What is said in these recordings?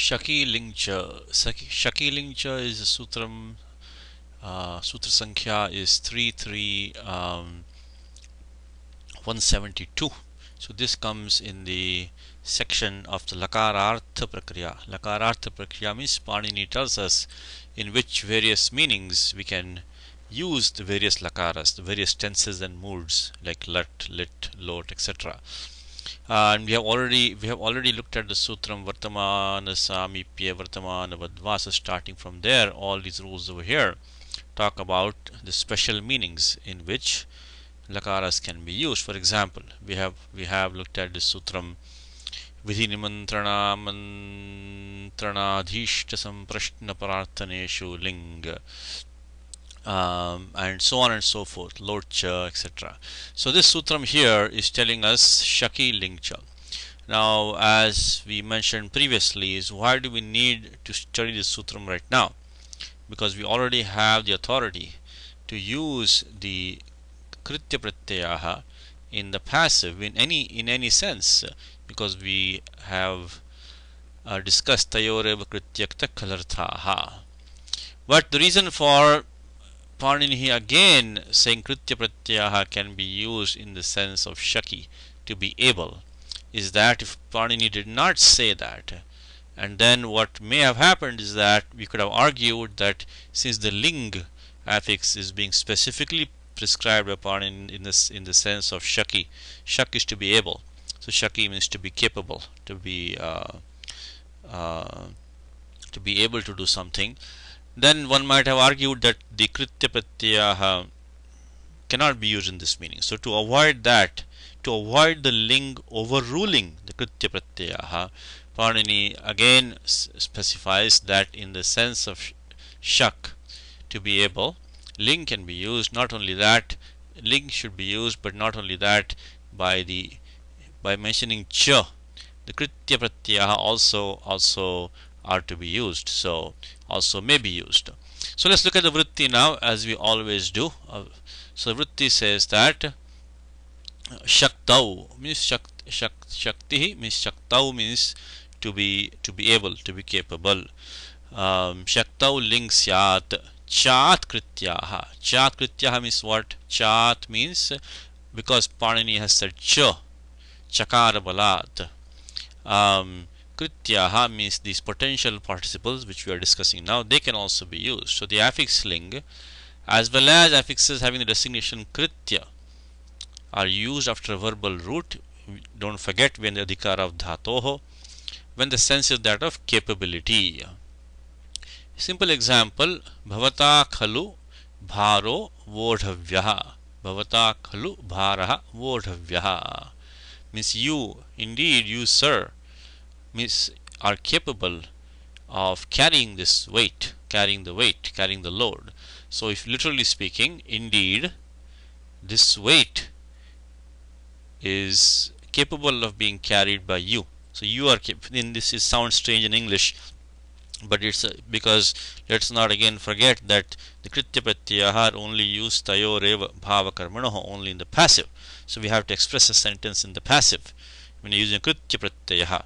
Shaki Lingcha. Shaki Lingcha is a sutram. Sutra Sankhya is 172. So this comes in the section of the Lakarartha Prakriya. Lakarartha Prakriya means Panini tells us in which various meanings we can use the various lakaras, the various tenses and moods like lut, lit, lot, etc. And we have already looked at the sutram Vartamana Samipya Vartamana Vadvasa. Starting from there, all these rules over here talk about the special meanings in which lakaras can be used. For example, we have looked at the sutram Vidhi Nimantrana Mantranadhishta Samprashna Prarthaneshu Ling, and so on and so forth, Lorcha, etc. So this sutram here is telling us Shaki Lingcha. Now, as we mentioned previously, is why do we need to study this sutram right now? Because we already have the authority to use the Kritya Pratyaha in the passive in any sense, because we have discussed Tayoreva Krityakta Kalarthaha. But the reason for Panini again saying Kritya Pratyaha can be used in the sense of Shaki, to be able, is that if Panini did not say that, and then what may have happened is that we could have argued that since the ling affix is being specifically prescribed upon in the sense of Shaki, Shak is to be able. So Shaki means to be capable, to be able to do something. Then one might have argued that the Kritya Pratyaha cannot be used in this meaning. So to avoid that, to avoid the ling overruling the Kritya Pratyaha, Panini again specifies that in the sense of Shak, to be able, ling can be used. Not only that, ling should be used, but not only that, by mentioning cha, the Kritya Pratyaha also are to be used, so also may be used. So let's look at the vritti now, as we always do. So vritti says that shaktau means shakti means shaktau means to be able, to be capable. Shaktau ling syat chat krityaha. Chat krityaha means what? Chat means, because Panini has said cha, chakara balat. Krityaha means these potential participles which we are discussing now, they can also be used. So the affix ling as well as affixes having the designation kritya are used after a verbal root. Don't forget, when the adhikara of dhatoho, when the sense is that of capability. Simple example, bhavata khalu bharo vodhavyaha. Bhavata khalu bharaha vodhavyaha means you, indeed you sir, means are capable of carrying this weight, carrying the load. So if literally speaking, indeed this weight is capable of being carried by you. So you are capable. This sounds strange in English, but it's because let's not again forget that the Kritya Pratyaha only use tayoreva bhava karmanoho, only in the passive. So we have to express a sentence in the passive when you're using Kritya Pratyaha.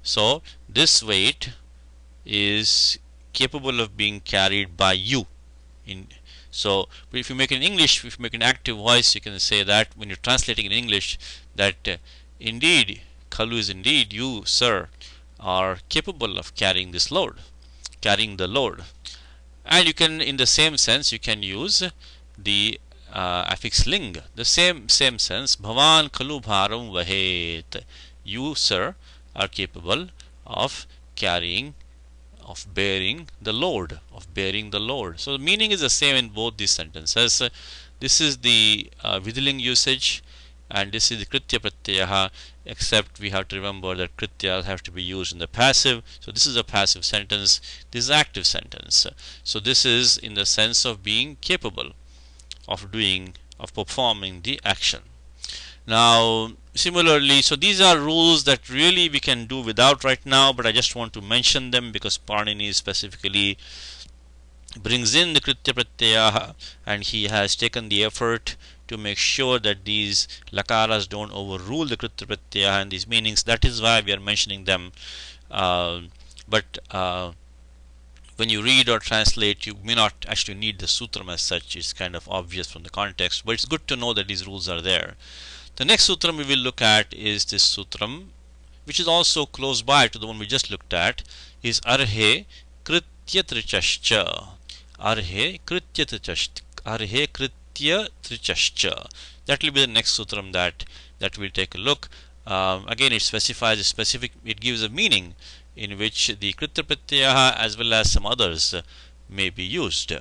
So this weight is capable of being carried by you. So if you make it in English, if you make an active voice, you can say that when you're translating in English, that indeed, Khalu is indeed, you sir are capable of carrying this load, carrying the load. And you can, in the same sense, you can use the affix ling, the same sense, bhavan khalu bharam vahet, you sir are capable of carrying, of bearing the load, So the meaning is the same in both these sentences. This is the vidhiling usage, and this is the Kritya Pratyaha, except we have to remember that Krityas have to be used in the passive. So this is a passive sentence, this is active sentence. So this is in the sense of being capable of performing the action. Now similarly, so these are rules that really we can do without right now, but I just want to mention them because Panini specifically brings in the Kritya Pratyaha, and he has taken the effort to make sure that these lakaras don't overrule the Kritya Pratyaha and these meanings. That is why we are mentioning them but when you read or translate, you may not actually need the sutram as such. It's kind of obvious from the context, but it's good to know that these rules are there. The next sutram we will look at is this sutram, which is also close by to the one we just looked at, is arhe kritya trichascha. Arhe kritya trichascha. Arhe kritya trichascha. That will be the next sutram that we'll take a look. Again, it specifies a specific, it gives a meaning in which the kritya pratyaha as well as some others may be used.